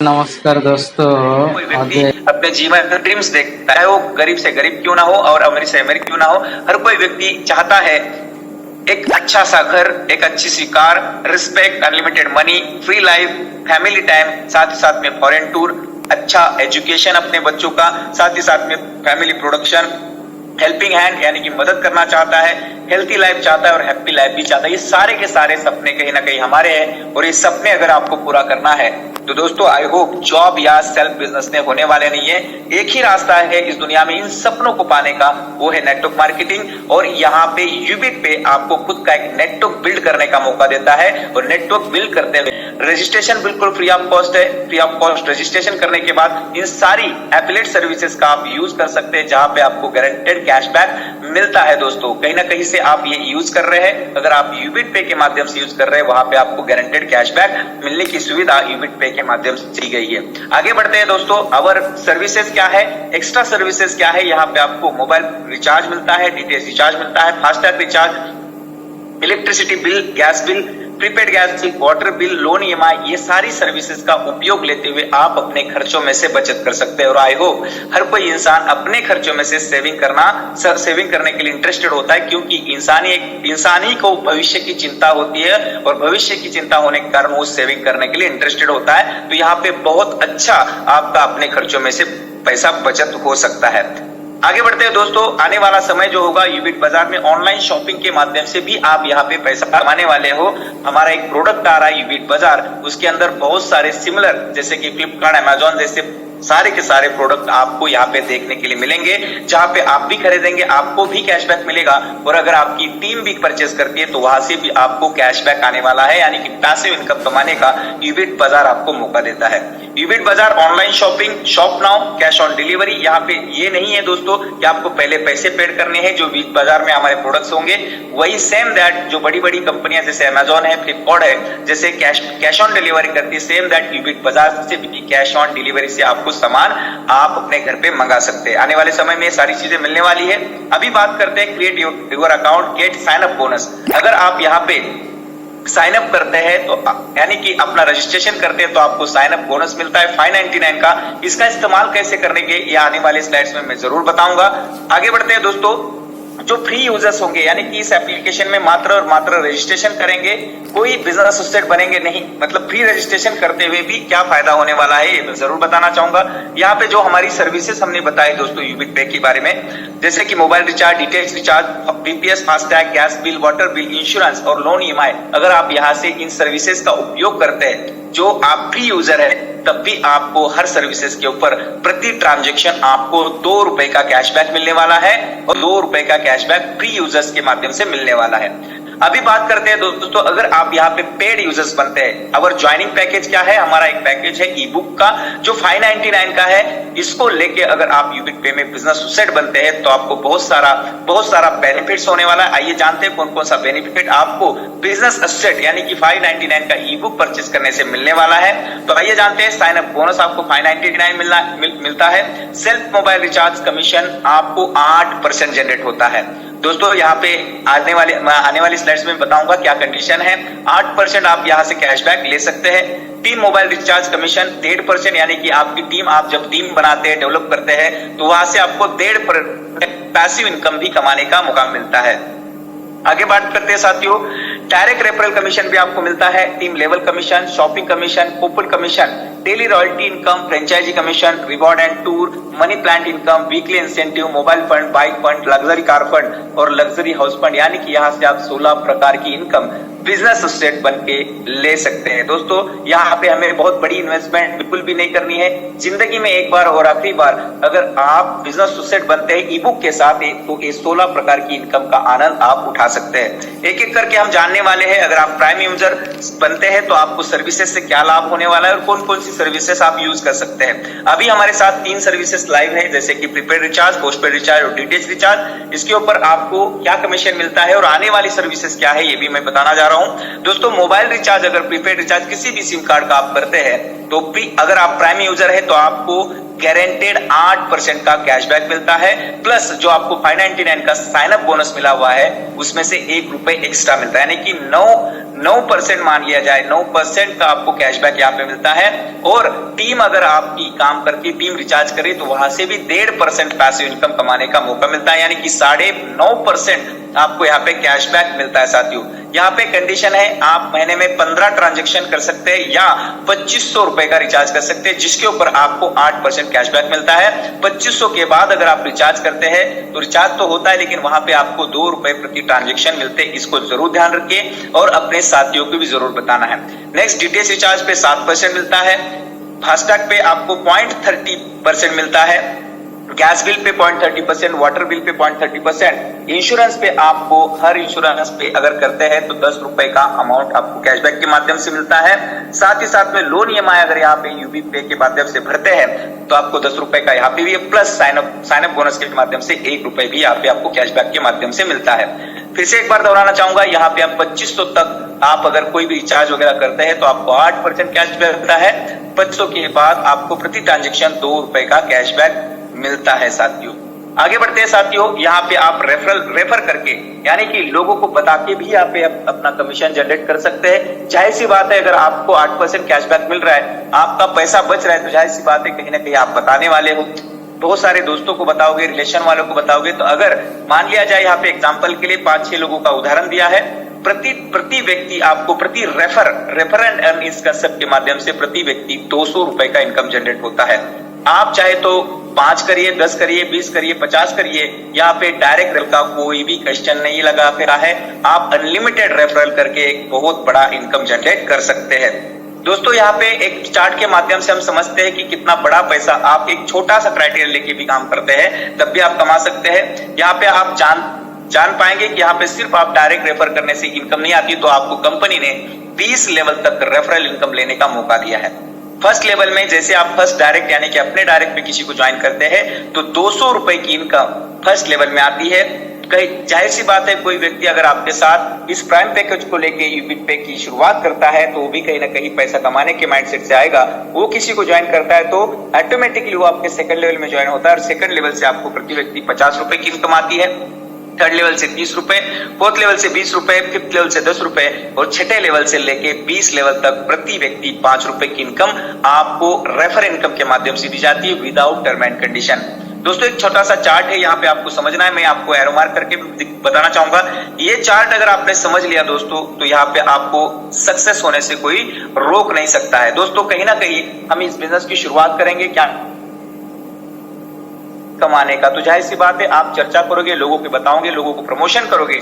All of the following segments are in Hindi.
नमस्कार दोस्तों। कोई व्यक्ति अपने जीवन में ड्रीम्स देखता है, वो गरीब से गरीब क्यों ना हो और अमीर से अमीर क्यों ना हो, हर कोई व्यक्ति चाहता है एक अच्छा सा घर, एक अच्छी सी car, respect, unlimited money, free life, family time, साथ ही साथ में फॉरेन टूर, अच्छा एजुकेशन अपने बच्चों का, साथ ही साथ में फैमिली प्रोडक्शन, हेल्पिंग हैंड यानी कि मदद करना चाहता है, हेल्थी लाइफ चाहता है और हैप्पी लाइफ भी चाहता है। ये सारे के सारे सपने कहीं ना कहीं हमारे हैं और ये सपने अगर आपको पूरा करना है तो दोस्तों आई होप जॉब या सेल्फ बिजनेस में होने वाले नहीं है। एक ही रास्ता है इस दुनिया में इन सपनों को पाने का, वो है नेटवर्क मार्केटिंग। और यहाँ पे यूबिट पे आपको खुद का एक नेटवर्क बिल्ड करने का मौका देता है और नेटवर्क बिल्ड करते हुए रजिस्ट्रेशन बिल्कुल फ्री ऑफ कॉस्ट है। फ्री ऑफ कॉस्ट रजिस्ट्रेशन करने के बाद इन सारी एफिलिएट सर्विसेज का आप यूज कर सकते हैं, जहां पे आपको गारंटेड कैशबैक मिलता है। दोस्तों कहीं ना कहीं से आप ये यूज कर रहे हैं, अगर आप यूबिट पे के माध्यम से यूज कर रहे हैं, वहां पे आपको गारंटेड कैशबैक मिलने की सुविधा यूबिट पे के माध्यम से दी गई है। आगे बढ़ते हैं दोस्तों, अवर सर्विसेज क्या है, एक्स्ट्रा सर्विसेज क्या है। यहाँ पे आपको मोबाइल रिचार्ज मिलता है, डीटीएच रिचार्ज मिलता है, FASTag recharge, electricity bill, gas bill, prepaid gas bill, water bill, loan EMI, ये सारी सर्विसेज का उपयोग लेते हुए आप अपने खर्चों में से बचत कर सकते हैं। और आई होप हर कोई इंसान अपने खर्चों में से सेविंग करने के लिए इंटरेस्टेड होता है, क्योंकि इंसानी को भविष्य की चिंता होती है और भविष्य की चिंता होने के कारण वो सेविंग करने के लिए इंटरेस्टेड होता है। तो यहाँ पे बहुत अच्छा आपका अपने खर्चों में से पैसा बचत हो सकता है। आगे बढ़ते हैं दोस्तों, आने वाला समय जो होगा यूबिट बाजार में ऑनलाइन शॉपिंग के माध्यम से भी आप यहाँ पे पैसा कमाने वाले हो। हमारा एक प्रोडक्ट आ रहा है यूबिट बाजार, उसके अंदर बहुत सारे सिमिलर जैसे कि फ्लिपकार्ट, अमेजॉन जैसे सारे के सारे प्रोडक्ट आपको यहाँ पे देखने के लिए मिलेंगे, जहां पे आप भी खरीदेंगे आपको भी कैशबैक मिलेगा। और अगर आपकी टीम भी परचेस करती है तो वहां से भी आपको कैशबैक आने वाला है, यानी कि पैसिव इनकम कमाने का यूबिट बाजार आपको मौका देता है। यूबिट बाजार online shopping, shop now, cash on delivery. यहाँ पे ये नहीं है दोस्तों कि आपको पहले पैसे पेड करने हैं। जो यूबिट बाजार में हमारे प्रोडक्ट्स होंगे वही सेम दैट जो बड़ी बड़ी कंपनियां जैसे अमेजॉन है, फ्लिपकार्ट है, जैसे कैश ऑन डिलीवरी करती है, सेम दैट यूबिट बाजार से भी कैश ऑन डिलीवरी से आपको सामान आप अपने घर पे मंगा सकते हैं। आने वाले समय में सारी चीजें मिलने वाली है। अभी बात करते हैं create your account, gate sign up bonus. अगर आप यहाँ पे साइन अप करते हैं तो यानी कि अपना रजिस्ट्रेशन करते हैं तो आपको साइन अप बोनस मिलता है 599 का। इसका इस्तेमाल कैसे करने के ये आने वाले स्लाइड्स में मैं जरूर बताऊंगा। आगे बढ़ते हैं दोस्तों, जो फ्री यूजर्स होंगे यानी कि इस एप्लीकेशन में मात्र और मात्र रजिस्ट्रेशन करेंगे, कोई बिजनेस एसोसिएट बनेंगे नहीं। मतलब फ्री रजिस्ट्रेशन करते हुए भी क्या फायदा होने वाला है ये मैं जरूर बताना चाहूंगा। यहाँ पे जो हमारी सर्विसेज हमने बताई दोस्तों यूबिट पे के बारे में, जैसे कि mobile recharge, DTH recharge, BPS, FASTag, gas bill, water bill, insurance और लोन ईएमआई, अगर आप यहाँ से इन सर्विसेज का उपयोग करते हैं, जो आप फ्री यूजर है, तब भी आपको हर सर्विसेज के ऊपर प्रति ट्रांजैक्शन आपको ₹2 का कैशबैक मिलने वाला है और ₹2 का कैशबैक फ्री यूजर्स के माध्यम से मिलने वाला है। अभी बात करते हैं दोस्तों, अगर आप यहाँ पे पेड यूजर्स बनते हैं, अवर ज्वाइनिंग पैकेज क्या है, हमारा एक पैकेज है ई बुक का जो 599 का है। इसको लेके अगर आप यूबिट पे में बिजनेस एसोसिएट बनते हैं तो आपको बहुत सारा बेनिफिट्स होने वाला है। आइए जानते हैं कौन कौन सा बेनिफिट आपको बिजनेस एसोसिएट यानी कि 599 का ई बुक परचेस करने से मिलने वाला है। तो आइए जानते हैं, साइन अप बोनस आपको 599 मिलता है। सेल्फ मोबाइल रिचार्ज कमीशन आपको 8% जनरेट होता है। दोस्तों यहाँ पे आने वाली स्लाइड्स में बताऊंगा क्या कंडीशन है। 8% आप यहाँ से कैशबैक ले सकते हैं। टीम मोबाइल रिचार्ज कमीशन 1.5%, यानी कि आपकी टीम, आप जब टीम बनाते हैं, डेवलप करते हैं, तो वहां से आपको 1.5% पैसिव इनकम भी कमाने का मौका मिलता है। आगे बात करते हैं साथियों, डायरेक्ट रेफरल कमीशन भी आपको मिलता है, team level commission, shopping commission, coupon commission, daily royalty income, franchisee commission, reward and tour, money plant income, weekly incentive, mobile fund, bike fund, luxury car fund और लग्जरी हाउस फंड, यानी कि यहाँ से आप 16 प्रकार की इनकम बिजनेस एसोसिएट बन के ले सकते हैं। दोस्तों यहाँ पे हमें बहुत बड़ी इन्वेस्टमेंट बिल्कुल भी नहीं करनी है। जिंदगी में एक बार और आखिरी बार अगर आप बिजनेस एसोसिएट बनते हैं ई बुक के साथ तो ये 16 प्रकार की इनकम का आनंद आप उठा सकते हैं। एक एक करके हम जानने वाले हैं। अगर आप प्राइम यूजर बनते हैं तो आपको सर्विसेज से क्या लाभ होने वाला है और कौन कौन सी सर्विसेज आप यूज कर सकते हैं। अभी हमारे साथ 3 सर्विसेज लाइव है, जैसे कि प्रीपेड रिचार्ज, पोस्टपेड रिचार्ज और डीटीएच रिचार्ज। इसके ऊपर आपको क्या कमीशन मिलता है और आने वाली सर्विसेज क्या है ये भी मैं बताना जा रहा हूं। दोस्तों मोबाइल रिचार्ज, अगर प्रीपेड रिचार्ज किसी भी सिम कार्ड का आप करते हैं तो अगर आप प्राइम यूजर है तो आपको गारंटेड 8% का कैशबैक मिलता है, प्लस जो आपको 599 का साइन अप बोनस मिला हुआ है उसमें से ₹1 एक्स्ट्रा मिलता है, यानी कि 9% मान लिया जाए, 9% का आपको कैशबैक यहाँ पे मिलता है। और टीम अगर आपकी काम करती, टीम रिचार्ज करे तो वहां से भी 1.5% पैसिव इनकम कमाने का मौका मिलता है, यानी कि 9.5% आपको यहाँ पे कैशबैक मिलता है साथियों। यहाँ पे कंडीशन है, आप महीने में 15 ट्रांजैक्शन कर सकते हैं या ₹2500 का रिचार्ज कर सकते हैं, जिसके ऊपर आपको 8% कैशबैक मिलता है। 2500 के बाद अगर आप रिचार्ज करते हैं तो रिचार्ज तो होता है, लेकिन वहां पे आपको ₹2 प्रति ट्रांजैक्शन मिलते हैं। इसको जरूर ध्यान रखिए और अपने साथियों को भी जरूर बताना है। नेक्स्ट, डीटीएच रिचार्ज पे 7% मिलता है, फास्टैग पे आपको 0.30% मिलता है, gas bill pay 0.30%, water bill pay 0.30%, insurance पे आपको हर इंश्योरेंस पे अगर करते हैं तो ₹10 का अमाउंट आपको कैशबैक के माध्यम से मिलता है। साथ ही साथ में लोन ईएमआई अगर यहाँ पे यूबी पे के माध्यम से भरते हैं तो आपको ₹10 का यहाँ पे भी, प्लस साइन अप बोनस के माध्यम से ₹1 भी यहाँ पे आपको कैशबैक के माध्यम से मिलता है। फिर से एक बार दोहराना चाहूंगा, यहाँ पे आप 2500 तक आप अगर कोई भी रिचार्ज वगैरह करते हैं तो आपको 8% कैशबैक मिलता है। 2500 के बाद आपको प्रति ट्रांजेक्शन ₹2 का कैशबैक मिलता है साथियों। आगे बढ़ते हैं साथियों, यहाँ पे आप रेफर करके, यानी कि लोगों को बता के भी यहाँ पे अपना कमीशन जनरेट कर सकते हैं। जाहिर सी बात है, अगर आपको 8% कैशबैक मिल रहा है, आपका पैसा बच रहा है, तो जाहिर सी बात है कहीं ना कहीं आप बताने वाले हो, बहुत सारे दोस्तों को बताओगे, रिलेशन वालों को बताओगे। तो अगर मान लिया जाए, यहाँ पे एग्जांपल के लिए 5-6 लोगों का उदाहरण दिया है, प्रति व्यक्ति आपको प्रति रेफर एंड अर्न इस कंसेप्ट के माध्यम से प्रति व्यक्ति ₹200 का इनकम जनरेट होता है। आप चाहे तो 5 करिए, 10 करिए, 20 करिए, 50 करिए, यहाँ पे डायरेक्ट रेफरल का कोई भी क्वेश्चन नहीं लगा फिरा है। आप अनलिमिटेड रेफरल करके एक बहुत बड़ा इनकम जनरेट कर सकते हैं। दोस्तों, यहाँ पे एक चार्ट के माध्यम से हम समझते हैं कि कितना बड़ा पैसा, आप एक छोटा सा क्राइटेरिया लेके भी काम करते हैं तब भी आप कमा सकते हैं। यहाँ पे आप जान पाएंगे कि यहाँ पे सिर्फ आप डायरेक्ट रेफर करने से इनकम नहीं आती, तो आपको कंपनी ने 20 लेवल तक रेफरल इनकम लेने का मौका दिया है। फर्स्ट लेवल में जैसे आप फर्स्ट डायरेक्ट यानी कि अपने डायरेक्ट पे किसी को ज्वाइन करते हैं तो ₹200 की इनकम फर्स्ट लेवल में आती है। कहीं जाहिर सी बात है, कोई व्यक्ति अगर आपके साथ इस प्राइम पैकेज को लेके यूबिट पे की शुरुआत करता है तो वो भी कहीं ना कहीं पैसा कमाने के माइंडसेट से आएगा। वो किसी को ज्वाइन करता है तो ऑटोमेटिकली वो आपके सेकंड लेवल में ज्वाइन होता है और सेकंड लेवल से आपको प्रति व्यक्ति ₹50 की इनकम आती है, थर्ड लेवल से ₹30, फोर्थ लेवल से ₹20, फिफ्थ लेवल से ₹10 और छठे लेवल से लेके 20 लेवल तक प्रति व्यक्ति ₹5 की इनकम आपको रेफर इनकम के माध्यम से दी जाती है विदाउट टर्म एंड कंडीशन। दोस्तों, एक छोटा सा चार्ट है, यहाँ पे आपको समझना है, मैं आपको एरो मार्क करके बताना चाहूंगा। ये चार्ट अगर आपने समझ लिया दोस्तों, तो यहाँ पे आपको सक्सेस होने से कोई रोक नहीं सकता है। दोस्तों, कहीं ना कहीं हम इस बिजनेस की शुरुआत करेंगे क्या कमाने का, तो जाहिर सी बात है आप चर्चा करोगे, लोगों को बताओगे, लोगों को प्रमोशन करोगे,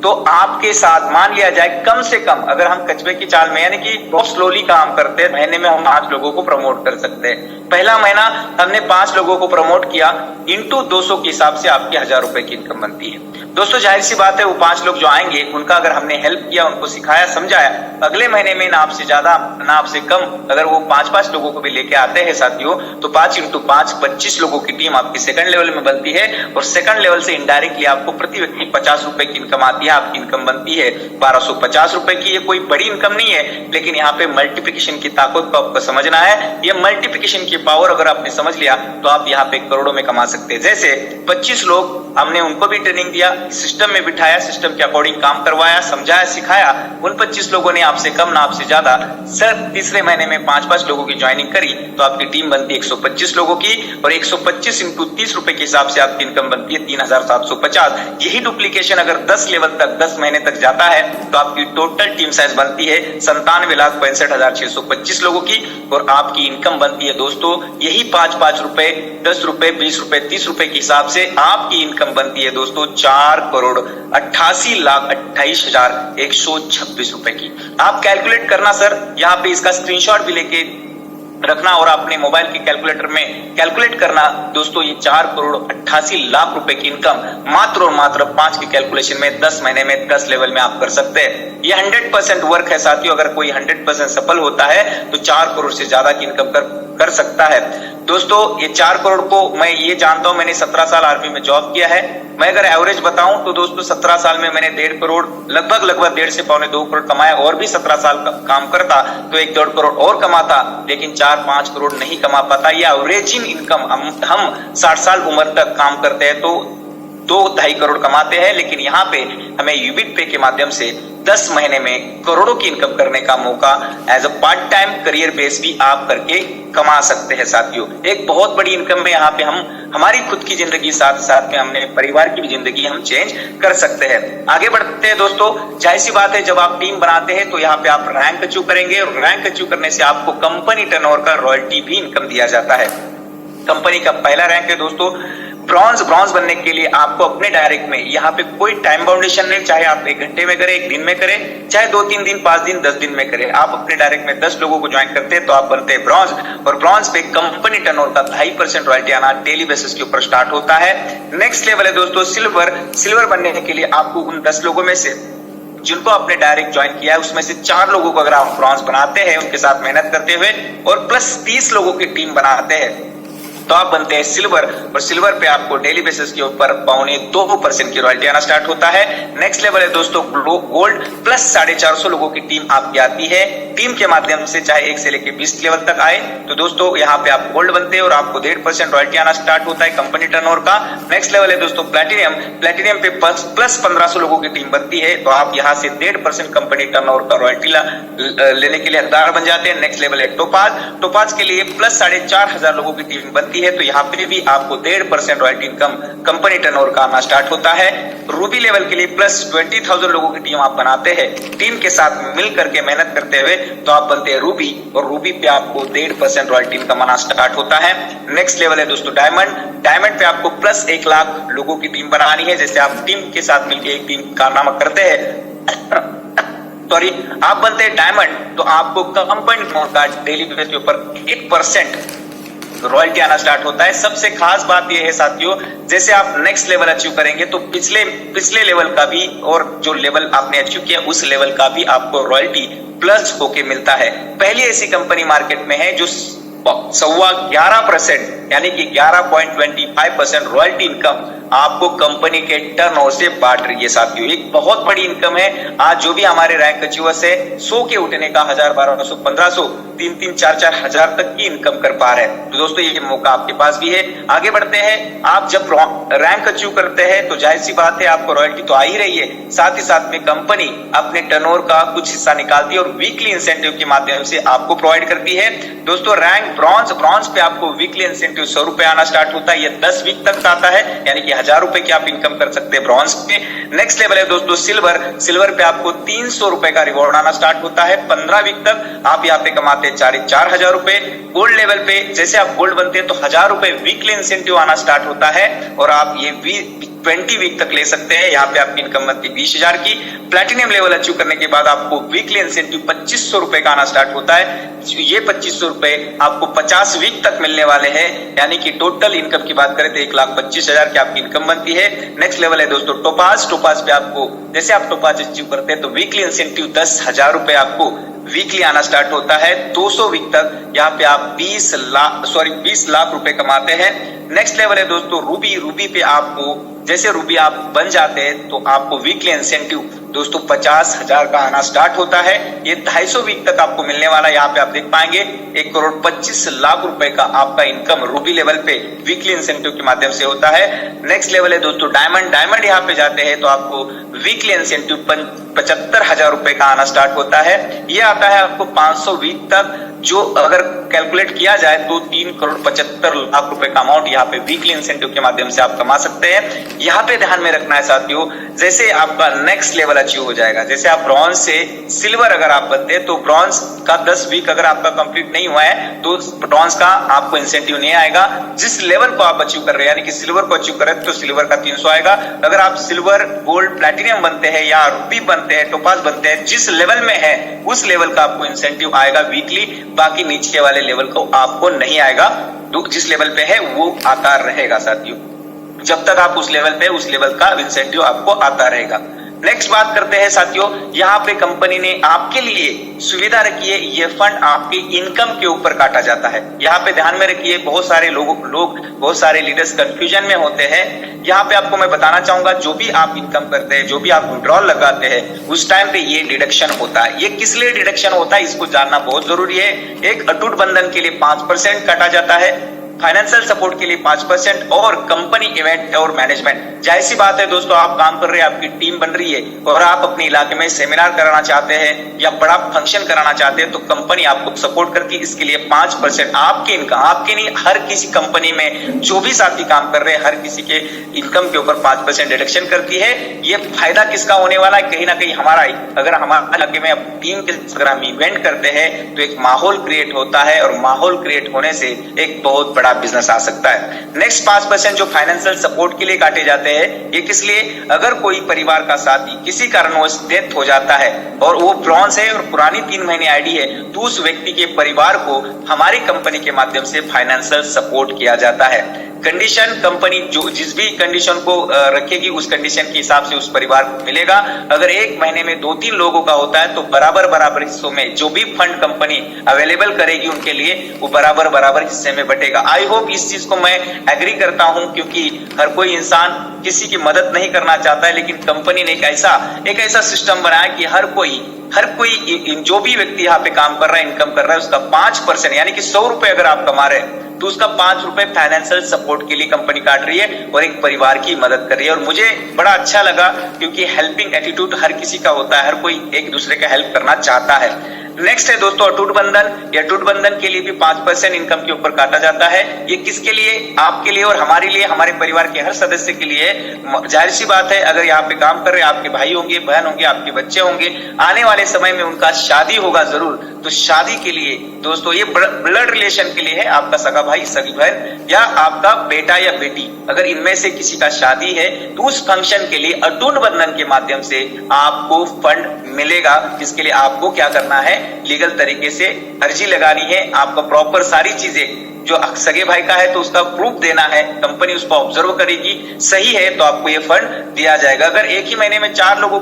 तो आपके साथ मान लिया जाए कम से कम अगर हम कचबे की चाल में यानी कि बहुत स्लोली काम करते हैं, महीने में हम 5 लोगों को प्रमोट कर सकते हैं। पहला महीना हमने 5 लोगों को प्रमोट किया, इंटू 200 के हिसाब से आपकी ₹1000 की इनकम बनती है। दोस्तों, जाहिर सी बात है वो 5 लोग जो आएंगे उनका अगर हमने हेल्प किया, उनको सिखाया, समझाया, अगले महीने में ना आपसे ज्यादा ना आपसे कम अगर वो 5-5 लोगों को भी लेके आते हैं साथियों, तो 5 × 5 25 लोगों की टीम आपकी सेकंड लेवल में बनती है और सेकंड लेवल से इनडायरेक्टली आपको प्रति व्यक्ति ₹50 की इनकम आती है। आपकी इनकम बनती है ₹1250 की। ये कोई बड़ी इनकम नहीं है, लेकिन यहाँ पे मल्टीप्लिकेशन की ताकत को आपको समझना है। ये मल्टीप्लिकेशन की पावर अगर आपने समझ लिया तो आप यहाँ पे करोड़ों में कमा सकते हैं। जैसे 25 लोग हमने उनको भी ट्रेनिंग दिया, सिस्टम में बिठाया, सिस्टम के अकॉर्डिंग काम करवाया, समझाया, सिखाया, उन 25 लोगों ने आपसे कम ना आपसे ज्यादा सर तीसरे महीने में 5-5 लोगों की ज्वाइनिंग करी तो आपकी टीम बनती है 125 लोगों की और 125 × ₹30 के हिसाब से आपकी इनकम बनती है 3750। यही डुप्लीकेशन अगर 10 लेवल तक 10 महीने तक जाता है तो आपकी टोटल टीम साइज बनती है 97,65,625 लोगों की और आपकी इनकम बनती है दोस्तों यही ₹5-5, ₹10, ₹20, ₹30 के हिसाब से आपकी इनकम बनती है दोस्तों 4,88,28,126 की। आप कैलकुलेट करना सर, यहाँ पे इसका स्क्रीनशॉट भी लेके रखना और अपने मोबाइल के कैलकुलेटर में कैलकुलेट करना दोस्तों। ये 4,88,00,000 की इनकम मात्र और मात्र 5 की कैलकुलेशन में 10 महीने में 10 लेवल में आप कर सकते हैं। ये 100% वर्क है साथियों। अगर कोई 100% सफल होता है तो 4 करोड़ से ज्यादा की इनकम कर सकता है दोस्तों। ये 4 करोड़ को मैं ये जानता हूं, मैंने 17 साल आर्मी में जॉब किया है। मैं अगर एवरेज बताऊं तो दोस्तों 17 साल में मैंने 1.5 करोड़ लगभग 1.5 से 1.25 करोड़ कमाया और भी 17 साल का काम करता तो 1-1.5 करोड़ और कमाता, लेकिन 4 4-5 करोड़ नहीं कमा पाता, या एवरेजिंग इनकम हम 60 साल उम्र तक काम करते हैं तो 2-2.5 करोड़ कमाते हैं, लेकिन यहाँ पे हमें यूबिट पे के माध्यम से 10 महीने में करोड़ों की इनकम करने का मौका as a part time career base भी आप करके कमा सकते हैं साथियों। एक बहुत बड़ी इनकम में यहाँ पे हम हमारी खुद की जिंदगी, साथ साथ में हमने परिवार की भी जिंदगी हम चेंज कर सकते हैं। आगे बढ़ते हैं दोस्तों। जाहिर सी बात है, जब आप टीम बनाते हैं तो यहाँ पे आप रैंक अचीव करेंगे, और रैंक अचीव करने से आपको कंपनी टर्नओवर का रॉयल्टी भी इनकम दिया जाता है। कंपनी का पहला रैंक है दोस्तों ब्रॉन्ज। ब्रॉन्ज बनने के लिए आपको अपने डायरेक्ट में यहाँ पे कोई टाइम बाउंडेशन नहीं, चाहे आप 1 घंटे में करें, 1 दिन में करें, चाहे 2-3 दिन, 5 दिन, 10 दिन में करें। आप अपने डायरेक्ट में 10 लोगों को ज्वाइन करते हैं तो आप बनते हैं ब्रॉन्ज, और ब्रॉन्ज पे कंपनी टर्नओवर का 2.5% रॉयल्टी आना डेली बेसिस के ऊपर स्टार्ट होता है। नेक्स्ट लेवल है दोस्तों सिल्वर। सिल्वर बनने के लिए आपको उन 10 लोगों में से जिनको आपने डायरेक्ट ज्वाइन किया है उसमें से 4 लोगों को अगर आप ब्रॉन्ज बनाते हैं उनके साथ मेहनत करते हुए, और प्लस 30 लोगों की टीम बनाते हैं तो आप बनते हैं सिल्वर, और सिल्वर पे आपको डेली बेसिस के ऊपर 2.25% की रॉयल्टी आना स्टार्ट होता है। नेक्स्ट लेवल है दोस्तों गोल्ड, प्लस 450 लोगों की टीम आपकी आती है। टीम के माध्यम से चाहे 1 से लेकर 20 लेवल तक आए तो दोस्तों यहाँ पे आप गोल्ड बनते हैं और आपको 1.5% रॉयल्टी आना स्टार्ट होता है कंपनी टर्नओवर का। नेक्स्ट लेवल है दोस्तों प्लैटिनियम। प्लैटिनियम पे प्लस 1500 लोगों की टीम बनती है तो आप यहाँ से 1.5% कंपनी टर्नओवर का रॉयल्टी लेने के लिए हकदार बन जाते हैं। नेक्स्ट लेवल है टोपाज। टोपाज के लिए प्लस 4500 लोगों की टीम बनती है तो यहाँ पे भी आपको 1.5% रॉयल्टी इनकम कंपनी टर्नओवर का आना स्टार्ट होता है। रूबी लेवल के लिए प्लस 20,000 लोगों की टीम आप बनाते हैं, टीम के साथ मिल करके मेहनत करते हुए तो आप बनते हैं रूबी, और रूबी पे आपको 1.5% रॉयल्टी इनकम आना स्टार्ट होता है। नेक्स्ट लेवल है दोस्तों डायमंड। डायमंड पे आपको प्लस 1 लाख लोगों की टीम बनानी है। जैसे आप टीम के साथ मिलकर एक टीम कारनामा करते हैं सॉरी आप बनते हैं डायमंड तो आपको कंपनी टर्नओवर का डेली बेसिस के ऊपर 8% रॉयल्टी आना स्टार्ट होता है। सबसे खास बात यह है साथियों, जैसे आप नेक्स्ट लेवल अचीव करेंगे तो पिछले लेवल का भी, और जो लेवल आपने अचीव किया उस लेवल का भी आपको रॉयल्टी प्लस होके मिलता है। पहली ऐसी कंपनी मार्केट में है जो 11.25% यानी कि 11.25% रॉयल्टी इनकम आपको कंपनी के टर्नओवर से बांट रही है साथियों। एक बहुत बड़ी इनकम है। आज जो भी हमारे रैंक अचीवर्स है 100 के उठने का 1000, 1200, 1500, 3-3, 4-4 हजार तक की इनकम कर पा रहे हैं। तो दोस्तों ये मौका आपके पास भी है। आगे बढ़ते हैं। आप जब रैंक अचीव करते हैं तो जाहिर सी बात है आपको रॉयल्टी तो आ ही रही है, साथ ही साथ में कंपनी अपने टर्नओवर का कुछ हिस्सा निकालती है और वीकली इंसेंटिव के माध्यम से आपको प्रोवाइड करती है। दोस्तों रैंक ब्रॉन्ज पे आपको वीकली इंसेंटिव 100 रुपए आना स्टार्ट होता है। ये 10 वीक तक आता है, यानी कि 1000 रुपए की आप इनकम कर सकते हैं ब्रॉन्ज पे। नेक्स्ट लेवल है दोस्तों सिल्वर। सिल्वर पे आपको 300 रुपए का रिवॉर्ड आना स्टार्ट होता है। 15 वीक तक आप यहाँ पे कमाते हैं 4,000 रुपए। गोल्ड लेवल पे जैसे आप गोल्ड बनते हैं तो 1000 रुपए वीकली इंसेंटिव आना स्टार्ट होता है और आप ये 20 वीक तक ले सकते हैं। यहाँ पे आपकी इनकम बनती है 20,000 की। प्लैटिनम लेवल अचीव करने के बाद आपको वीकली इंसेंटिव 2500 रुपए का आना स्टार्ट होता है। ये 2500 रुपए आपको 50 वीक तक मिलने वाले हैं, यानी कि टोटल इनकम की बात करें तो 1,25,000 की आपकी इनकम बनती है। नेक्स्ट लेवल है दोस्तों टोपाज। टोपाज पे आपको जैसे आप टोपाज अचीव करते हैं तो वीकली इंसेंटिव 10,000 रुपए आपको वीकली आना स्टार्ट होता है। 200 वीक तक यहाँ पे आप 20 लाख रुपए कमाते हैं। नेक्स्ट लेवल है दोस्तों रूबी। रूबी पे आपको जैसे रूबी आप बन जाते हैं तो आपको वीकली इंसेंटिव दोस्तों 50,000 का आना स्टार्ट होता है। ये 250 वीक तक आपको मिलने वाला है। यहाँ पे आप देख पाएंगे 1,25,00,000 रुपए का आपका इनकम रूबी लेवल पे वीकली इंसेंटिव के माध्यम से होता है। नेक्स्ट लेवल है दोस्तों डायमंड। डायमंड यहाँ पे जाते हैं तो आपको वीकली इंसेंटिव 75,000 रुपए का आना स्टार्ट होता है। ये आता है आपको 500 वीक तक, जो अगर कैलकुलेट किया जाए तो 3,75,00,000 रुपए का अमाउंट यहाँ पे वीकली इंसेंटिव के माध्यम से आप कमा सकते हैं। यहाँ पे ध्यान में रखना है साथियों, जैसे आपका नेक्स्ट लेवल अचीव हो जाएगा, जैसे आप ब्रॉन्ज से सिल्वर अगर आप बनते हैं तो ब्रॉन्ज का 10 वीक अगर आपका कंप्लीट नहीं हुआ है तो ब्रॉन्ज का आपको इंसेंटिव नहीं आएगा। जिस लेवल को आप अचीव कर रहे हैं यानी कि सिल्वर को अचीव कर रहे हैं तो सिल्वर का 300 आएगा। अगर आप सिल्वर, गोल्ड, प्लैटिनियम बनते हैं या रूबी बनते हैं, टोपाज बनते हैं, जिस लेवल में है उस लेवल का आपको इंसेंटिव आएगा वीकली, बाकी नीचे वाले लेवल को आपको नहीं आएगा। जिस लेवल पे है वो आता रहेगा साथियों। जब तक आप उस लेवल पे उस लेवल का इंसेंटिव आपको आता रहेगा। नेक्स्ट बात करते हैं साथियों, यहाँ पे कंपनी ने आपके लिए सुविधा रखी है, ये फंड आपके इनकम के ऊपर काटा जाता है। यहाँ पे ध्यान में रखिए, बहुत सारे लोग बहुत सारे लीडर्स कंफ्यूजन में होते हैं। यहाँ पे आपको मैं बताना चाहूंगा, जो भी आप इनकम करते हैं, जो भी आप विड्रॉल लगाते हैं, उस टाइम पे ये डिडक्शन होता है। ये किस लिए डिडक्शन होता है, इसको जानना बहुत जरूरी है। एक अटूट बंधन के लिए 5% काटा जाता है, फाइनेंशियल सपोर्ट के लिए 5% और कंपनी इवेंट और मैनेजमेंट। जाहिर सी बात है दोस्तों, आप काम कर रहे हैं, आपकी टीम बन रही है और आप अपने इलाके में सेमिनार कराना चाहते हैं या बड़ा फंक्शन कराना चाहते हैं, तो कंपनी आपको सपोर्ट करती है। इसके लिए 5% आपके इनकम, आपके नहीं, हर किसी कंपनी में जो भी साथी काम कर रहे हैं, हर किसी के इनकम के ऊपर 5% डिडक्शन करती है। ये फायदा किसका होने वाला है, कहीं ना कहीं हमारा ही। अगर हमारे इलाके में टीम के अगर हम इवेंट करते हैं तो एक माहौल क्रिएट होता है और माहौल क्रिएट होने से एक बहुत बड़ा बिजनेस आ सकता है। नेक्स्ट 5% जो फाइनेंशियल सपोर्ट के लिए काटे जाते हैं, ये किस लिए, अगर कोई परिवार का साथी किसी कारणवश डेथ हो जाता है और वो ब्रॉन्ज है और पुरानी 3 महीने आईडी है, तो उस व्यक्ति के परिवार को हमारी कंपनी के माध्यम से फाइनेंशियल सपोर्ट किया जाता है। कंडीशन, कंपनी जो जिस भी कंडीशन को रखेगी उस कंडीशन के हिसाब से उस परिवार को मिलेगा। अगर एक महीने में 2-3 लोगों का होता है तो बराबर हिस्सों में जो भी फंड कंपनी अवेलेबल करेगी उनके लिए, वो बराबर हिस्से में बटेगा। आई होप इस चीज को मैं एग्री करता हूं, क्योंकि हर कोई इंसान किसी की मदद नहीं करना चाहता है, लेकिन कंपनी ने एक ऐसा सिस्टम बनाया कि हर कोई जो भी व्यक्ति यहाँ पे काम कर रहा है, इनकम कर रहा है, उसका 5% यानी कि 100 रुपए अगर आप कमा रहे हैं तो उसका 5 रुपए फाइनेंशियल सपोर्ट के लिए कंपनी काट रही है और एक परिवार की मदद कर रही है। और मुझे बड़ा अच्छा लगा, क्योंकि हेल्पिंग एटीट्यूड हर किसी का होता है, हर कोई एक दूसरे का हेल्प करना चाहता है। नेक्स्ट है दोस्तों अटूट बंधन। ये अटूट बंधन के लिए भी 5% इनकम के ऊपर काटा जाता है। ये किसके लिए, आपके लिए और हमारे लिए, हमारे परिवार के हर सदस्य के लिए। जाहिर सी बात है, अगर यहाँ पे काम कर रहे हैं, आपके भाई होंगे, बहन होंगे, आपके बच्चे होंगे, आने वाले समय में उनका शादी होगा जरूर, तो शादी के लिए दोस्तों ये ब्लड रिलेशन के लिए है, आपका सगा भाई, सगी बहन या आपका बेटा या बेटी, अगर इनमें से किसी का शादी है तो उस फंक्शन के लिए अटूट बंधन के माध्यम से आपको फंड मिलेगा। जिसके लिए आपको क्या करना है, लीगल तरीके से अर्जी लगानी है, आपका प्रॉपर सारी चीजें, जो सगे भाई का है तो उसका प्रूफ देना है, कंपनी उसको ऑब्जर्व करेगी, सही है तो आपको ये फंड दिया जाएगा। अगर एक ही महीने में 4 लोगों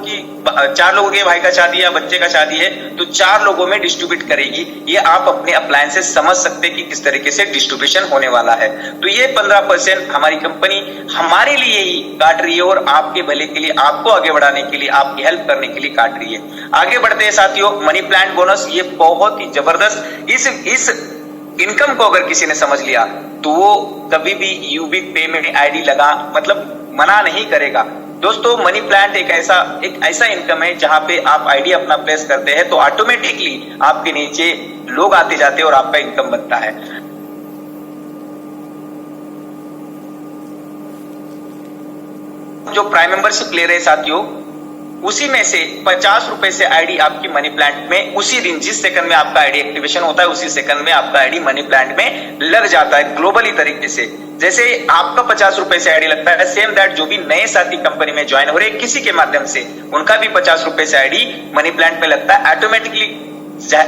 के भाई का शादी या बच्चे का शादी है तो 4 लोगों में डिस्ट्रीब्यूट करेगी। ये आप अपने अप्लायंस से समझ सकते हैं कि किस तरीके से डिस्ट्रीब्यूशन होने वाला है। तो ये 15% हमारी कंपनी हमारे लिए ही काट रही है और आपके भले के लिए, आपको आगे बढ़ाने के लिए, आपकी हेल्प करने के लिए काट रही है। आगे बढ़ते हैं साथियों, मनी प्लांट बोनस, ये बहुत ही जबरदस्त। इस इनकम को अगर किसी ने समझ लिया तो वो कभी भी यूबी पे में आईडी लगा मतलब मना नहीं करेगा। दोस्तों मनी प्लांट एक ऐसा इनकम है जहां पे आप आईडी अपना प्लेस करते हैं तो ऑटोमेटिकली आपके नीचे लोग आते जाते हैं और आपका इनकम बनता है। जो प्राइम मेंबरशिप ले रहे साथियों, उसी में से 50 रुपए से आईडी आपकी मनी प्लांट में उसी दिन, जिस सेकंड में आपका आईडी एक्टिवेशन होता है, उसी सेकंड में आपका आईडी मनी प्लांट में लग जाता है ग्लोबली तरीके से। जैसे आपका 50 रुपए से आईडी लगता है, सेम दैट जो भी नए साथी कंपनी में ज्वाइन हो रहे किसी के माध्यम से, उनका भी 50 रुपए से आईडी मनी प्लांट में लगता है।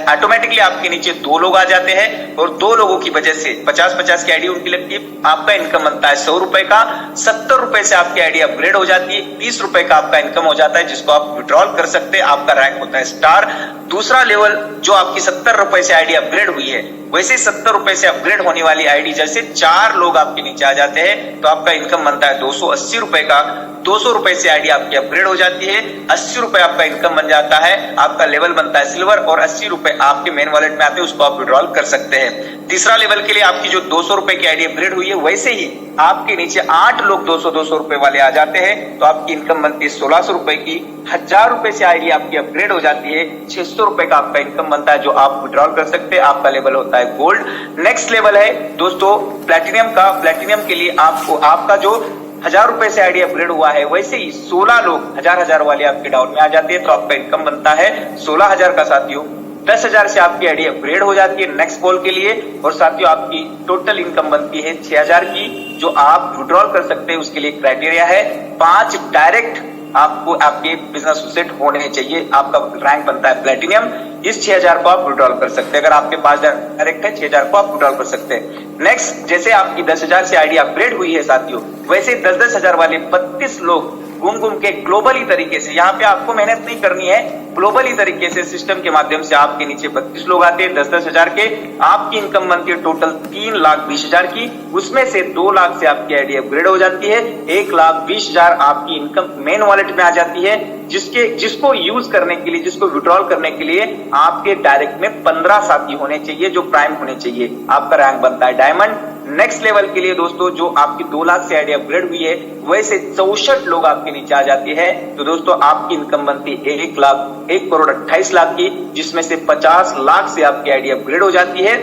ऑटोमेटिकली आपके नीचे 2 लोग आ जाते हैं और 2 लोगों की वजह से 50-50 की आईडी उनकी लगती है। आपका इनकम बनता है 100 रुपए का, 70 रुपए से आपकी आईडी अपग्रेड हो जाती है, 30 रुपए का आपका इनकम हो जाता है, जिसको आप विड्रॉल कर सकते हैं। आपका रैंक होता है स्टार। दूसरा लेवल जो आपकी 70 रुपए से आईडी अपग्रेड हुई है, वैसे 70 रुपए से अपग्रेड होने वाली आईडी जैसे 4 लोग आपके नीचे आ जाते हैं तो आपका इनकम बनता है 280 रुपए का। 200 रुपए से आईडी आपकी अपग्रेड हो जाती है, 80 रुपए आपका इनकम बन जाता है, आपका लेवल बनता है सिल्वर और 80 रुपए आपके मेन वॉलेट में आते हैं, उसको आप विड्रॉल कर सकते हैं। तीसरा लेवल के लिए आपकी जो 200 रुपए की आईडी अपग्रेड हुई है, वैसे ही आपके नीचे 8 लोग 200-200 रुपए वाले आ जाते हैं तो आपकी इनकम बनती है 1600 रुपए की। 1000 रुपए से आईडी आपकी अपग्रेड हो जाती है, 600 रुपए का आपका इनकम बनता है, जो आप विड्रॉल कर सकते हैं। आपका लेवल होता है गोल्ड। नेक्स्ट लेवल है दोस्तों प्लैटिनम का। प्लैटिनम के लिए आपका जो 1000 रुपए से आईडी अपग्रेड हुआ है, वैसे ही 16 लोग 1000 वाले आपके डाउन में आ जाते हैं तो आपका इनकम बनता है 16,000 का साथियों। 10,000 से आपकी आईडी अपग्रेड हो जाती है नेक्स्ट कॉल के लिए और साथियों आपकी टोटल इनकम बनती है 6,000 की, जो आप विड्रॉल कर सकते हैं। उसके लिए क्राइटेरिया है 5 डायरेक्ट आपको आपके बिजनेस सेट होने चाहिए। आपका रैंक बनता है प्लैटिनम। इस 6,000 को आप विड्रॉल कर सकते हैं। अगर आपके पास डायरेक्ट है 6,000 को आप विड्रॉल कर सकते हैं। नेक्स्ट, जैसे आपकी 10,000 से आईडी अपग्रेड हुई है साथियों, वैसे 10,000 वाले 32 लोग घूम घूम के ग्लोबली तरीके से, यहाँ पे आपको मेहनत नहीं करनी है, ग्लोबली तरीके से सिस्टम के माध्यम से आपके नीचे 32 लोग आते हैं 10-10 हजार के, आपकी इनकम बनती है टोटल 3,20,000 की, उसमें से 2 लाख से आपकी आईडी अपग्रेड हो जाती है, 1,20,000 आपकी इनकम मेन वॉलेट में आ जाती है, जिसको यूज करने के लिए, जिसको विड्रॉल करने के लिए आपके डायरेक्ट में 15 साथी होने चाहिए जो प्राइम होने चाहिए, आपका रैंक बनता है डायमंड। नेक्स्ट लेवल के लिए दोस्तों जो आपकी 2 लाख से आईडी अपग्रेड हुई है वैसे 64 लोग आपके नीचे आ जाती है, तो दोस्तों आपकी इनकम बनती है 1,28,00,000 की, जिसमें से 50 लाख से आपकी आईडी अपग्रेड हो जाती है,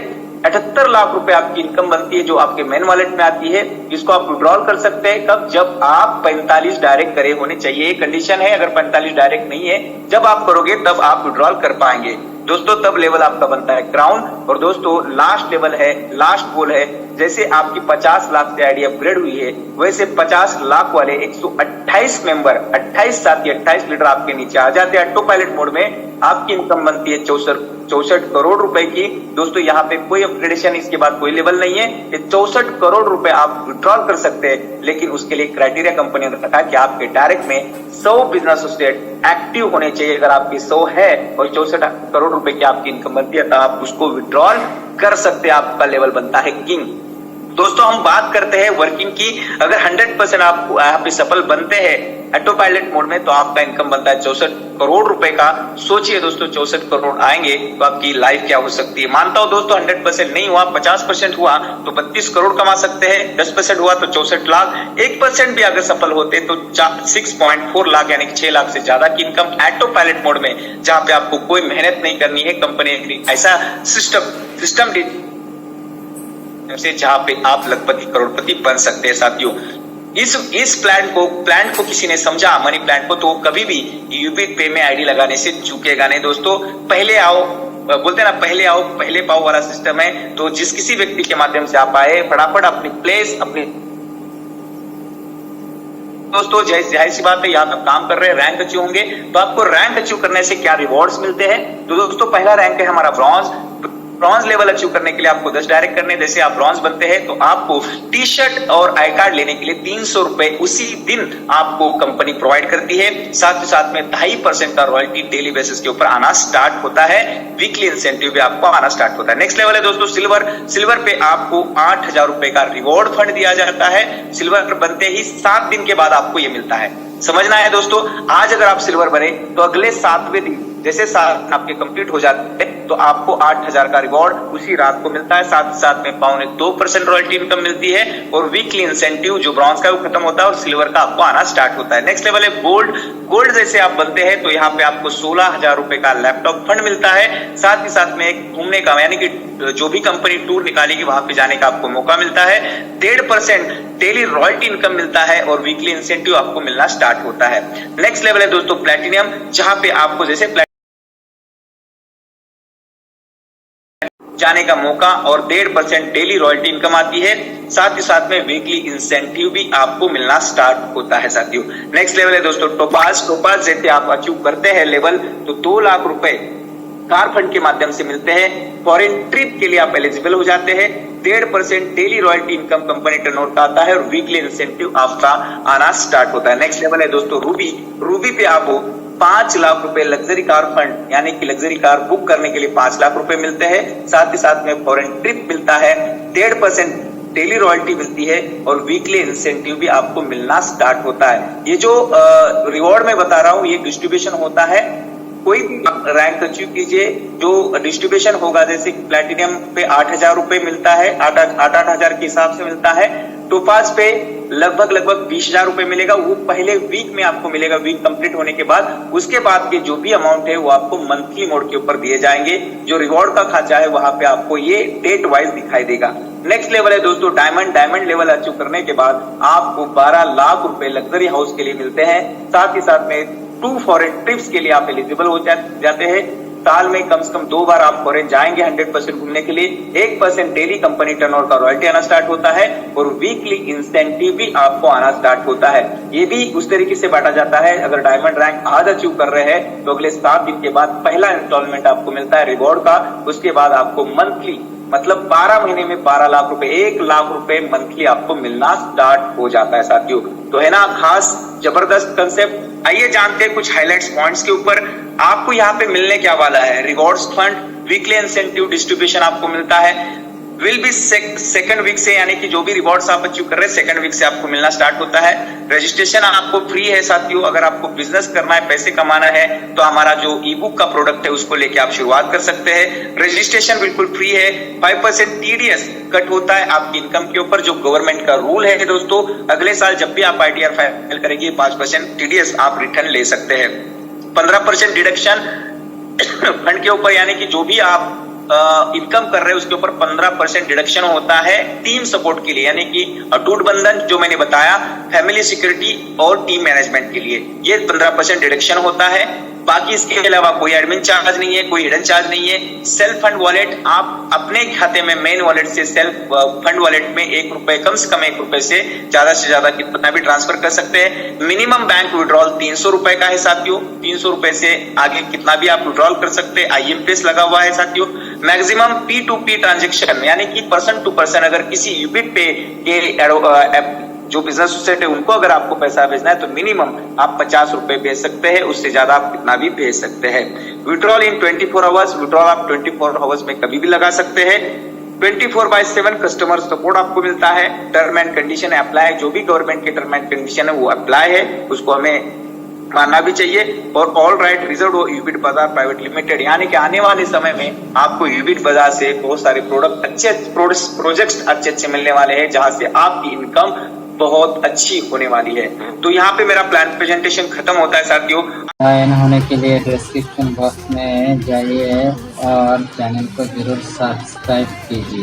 78 लाख रुपए आपकी इनकम बनती है जो आपके मेन वॉलेट में आती है, जिसको आप विड्रॉल कर सकते हैं कब, जब आप 45 डायरेक्ट करे होने चाहिए, कंडीशन है, अगर 45 डायरेक्ट नहीं है जब आप करोगे तब आप विड्रॉल कर पाएंगे दोस्तों, तब लेवल आपका बनता है क्राउन। और दोस्तों लास्ट लेवल है, लास्ट गोल है, जैसे आपकी 50 लाख से आईडी अपग्रेड हुई है वैसे 50 लाख वाले 128 मेंबर, 28 साथी, 28 लीडर आपके नीचे आ जाते हैं ऑटो पायलट मोड में, आपकी इनकम बनती है 64 करोड़ रुपए की। दोस्तों यहाँ पे कोई अपग्रेडेशन, इसके बाद कोई लेवल नहीं है, ये 64 करोड़ रुपए आप विड्रॉल कर सकते हैं, लेकिन उसके लिए क्राइटेरिया कंपनी ने रखा कि आपके डायरेक्ट में 100 बिजनेस एसोसिएट एक्टिव होने चाहिए, अगर आपकी 100 है और 64 करोड़ रुपए की आपकी इनकम बनती है तो आप उसको विड्रॉल कर सकते हैं, आपका लेवल बनता है किंग। दोस्तों हम बात करते हैं वर्किंग की, अगर 100% आप यहाँ पे सफल बनते हैं ऑटो पायलट मोड में तो आपका इनकम बनता है 64 करोड़ रुपए का। सोचिए दोस्तों 64 करोड़ आएंगे तो आपकी लाइफ क्या हो सकती है। मानता हूं दोस्तों 100% नहीं हुआ, 50% हुआ तो 32 करोड़ कमा सकते हैं, 10% हुआ तो 64 लाख, 1% भी अगर सफल होते तो 6.4 लाख यानी 6 लाख से ज्यादा की इनकम ऑटो पायलट मोड में, जहां पे आपको कोई मेहनत नहीं करनी है, कंपनी ऐसा सिस्टम से जहां पे आप लखपति करोड़पति बन सकते हैं। साथियों इस प्लान को किसी ने समझा, मनी प्लान को, तो कभी भी यूपी पे में आईडी लगाने से चूकेगा नहीं दोस्तों। पहले आओ, बोलते ना पहले आओ पहले पाओ वाला सिस्टम है, तो जिस किसी व्यक्ति के माध्यम से आप आए फटाफट अपनी प्लेस अपनी दोस्तों जाहिर सी बात है, यहाँ पे काम कर रहे हैं, रैंक अचीव होंगे तो आपको रैंक अचीव करने से क्या रिवॉर्ड्स मिलते हैं। तो दोस्तों पहला रैंक है हमारा ब्रॉन्ज लेवल अचीव करने के लिए आपको 10 डायरेक्ट करने, जैसे आप ब्रॉन्ज बनते हैं तो आपको टी शर्ट और आई कार्ड लेने के लिए 300 रुपए उसी दिन आपको कंपनी प्रोवाइड करती है। साथ ही साथ में 2.5% का रॉयल्टी डेली बेसिस के ऊपर आना स्टार्ट होता है, वीकली इंसेंटिव भी आपको आना स्टार्ट होता है। नेक्स्ट लेवल है दोस्तों सिल्वर पे आपको 8,000 रुपए का रिवॉर्ड फंड दिया जाता है। सिल्वर बनते ही 7 दिन के बाद आपको ये मिलता है, समझना है दोस्तों। आज अगर आप सिल्वर बने तो अगले 7वें दिन जैसे 7 आपके कंप्लीट हो जाते हैं तो आपको 8,000 का रिवॉर्ड उसी रात को मिलता है। साथ ही साथ में 2% रॉयल्टी इनकम मिलती है और वीकली इंसेंटिव जो ब्रॉन्ज का वो खत्म होता है और सिल्वर का आपको आना स्टार्ट होता है। नेक्स्ट लेवल है गोल्ड जैसे आप बनते हैं तो यहाँ पे आपको 16,000 रुपए का लैपटॉप फंड मिलता है। साथ ही साथ में घूमने का यानी कि जो भी कंपनी टूर निकालेगी वहां पे जाने का आपको मौका मिलता है। 1.5% डेली रॉयल्टी इनकम मिलता है और वीकली इंसेंटिव आपको मिलना स्टार्ट होता है। नेक्स्ट लेवल है दोस्तों प्लैटिनम, जहां पे आपको जैसे जाने का मौका और 1.5% डेली रॉयल्टी इनकम आती है। साथ ही साथ में वीकली इंसेंटिव भी आपको मिलना स्टार्ट होता है साथियों। नेक्स्ट लेवल है दोस्तों टोपाज जैसे आप अचीव करते हैं लेवल तो 2 लाख रुपए कार फंड के माध्यम से मिलते हैं। फॉरेन ट्रिप के लिए आप एलिजिबल हो जाते हैं। 1.5% daily royalty income company turnover का आता है और वीकली इंसेंटिव आपका आना स्टार्ट होता है। नेक्स्ट लेवल है दोस्तों रूबी पे आपको 5 लाख रुपए लग्जरी कार फंड यानी कि लग्जरी कार बुक करने के लिए 5 लाख रुपए मिलते हैं। साथ ही साथ में फॉरेन ट्रिप मिलता है, 1.5% डेली रॉयल्टी मिलती है और वीकली इंसेंटिव भी आपको मिलना स्टार्ट होता है। ये जो रिवॉर्ड मैं बता रहा हूँ ये डिस्ट्रीब्यूशन होता है, कोई भी रैंक अचीव कीजिए जो डिस्ट्रीब्यूशन होगा, जैसे प्लैटिनम पे 8,000 रुपए मिलता है, 8,000 के हिसाब से मिलता है। टोपाज पे लगभग 20,000 रुपए मिलेगा, वो पहले वीक में आपको मिलेगा, वीक कंप्लीट होने के बाद। उसके बाद के जो भी अमाउंट है वो आपको मंथली मोड के ऊपर दिए जाएंगे। जो रिवॉर्ड का खाचा है वहां पे आपको ये डेट वाइज दिखाई देगा। नेक्स्ट लेवल है दोस्तों डायमंड लेवल अचीव करने के बाद आपको 12 लाख रुपए लग्जरी हाउस के लिए मिलते हैं। साथ ही साथ में 2 फॉरेन ट्रिप्स के लिए आप एलिजिबल हो जाते हैं। साल में कम से कम 2 बार आप फॉरेन जाएंगे 100% घूमने के लिए। 1% डेली कंपनी टर्नओवर का रॉयल्टी आना स्टार्ट होता है और वीकली इंसेंटिव भी आपको आना स्टार्ट होता है। ये भी उस तरीके से बांटा जाता है, अगर डायमंड रैंक आज अचीव कर रहे हैं तो अगले 7 दिन के बाद पहला इंस्टॉलमेंट आपको मिलता है रिवॉर्ड का। उसके बाद आपको मंथली मतलब 12 महीने में 12 लाख रुपए, 1 लाख रुपए मंथली आपको मिलना स्टार्ट हो जाता है साथियों। तो है ना खास जबरदस्त कंसेप्ट। आइए जानते हैं कुछ हाइलाइट्स पॉइंट्स के ऊपर। आपको यहाँ पे मिलने क्या वाला है, rewards fund, weekly incentive distribution आपको मिलता है। विल बी सेकंड वीक से, यानी कि जो भी रिवॉर्ड्स आप अचीव कर रहे हैं सेकंड वीक से आपको मिलना स्टार्ट होता है। रजिस्ट्रेशन आपको फ्री है साथियों। अगर आपको बिजनेस करना है, पैसे कमाना है, तो हमारा जो ई बुक का प्रोडक्ट है उसको लेके आप शुरुआत कर सकते हैं। रजिस्ट्रेशन बिल्कुल फ्री है। 5% टीडीएस कट होता है आपकी इनकम के ऊपर, जो गवर्नमेंट का रूल है दोस्तों। अगले साल जब भी आप आईटीआर फाइल करेंगे 5% टीडीएस आप रिटर्न ले सकते हैं। 15% डिडक्शन फंड के ऊपर, यानी कि जो भी आप इनकम कर रहे हैं उसके ऊपर 15% डिडक्शन होता है टीम सपोर्ट के लिए, यानी कि अटूट बंधन जो मैंने बताया, फैमिली सिक्योरिटी और टीम मैनेजमेंट के लिए ये 15% डिडक्शन होता है। बाकी इसके अलावा कोई एडमिन चार्ज नहीं है, कोई हिडन चार्ज नहीं है। सेल्फ फंड वॉलेट आप अपने खाते में मेन वॉलेट से सेल्फ फंड वॉलेट में 1 रुपए, कम से कम 1 रुपए से ज्यादा कितना भी ट्रांसफर कर सकते हैं। मिनिमम बैंक विड्रॉल 300 रुपए का है साथियों। 300 रुपए से आगे कितना भी आप विड्रॉल कर सकते हैं। आईएमपीएस लगा हुआ है साथियों। मैक्सिमम P2P ट्रांजेक्शन, यानी कि पर्सन टू पर्सन, अगर किसी यूबिट पे के जो बिजनेस सोसाइटी है उनको अगर आपको पैसा भेजना है तो मिनिमम आप 50 रुपए भेज सकते हैं, उससे ज्यादा आप कितना भी भेज सकते हैं। विड्रॉल इन 24 आवर्स, विड्रॉल आप 24 आवर्स में कभी भी लगा सकते हैं। 24/7 कस्टमर सपोर्ट आपको मिलता है। टर्म एंड कंडीशन अप्लाई है, जो भी गवर्नमेंट के टर्म एंड कंडीशन है वो अप्लाई है, उसको हमें मानना भी चाहिए। और ऑल राइट रिजर्व हो यूबिट बाजार प्राइवेट लिमिटेड, यानी कि आने वाले समय में आपको यूबिट बाजार से बहुत सारे प्रोजेक्ट्स अच्छे मिलने वाले हैं, जहां से आपकी इनकम बहुत अच्छी होने वाली है। तो यहाँ पे मेरा प्लान प्रेजेंटेशन खत्म होता है साथियों। ज्वाइन होने के लिए डिस्क्रिप्शन बॉक्स में जाइए और चैनल को जरूर सब्सक्राइब कीजिए।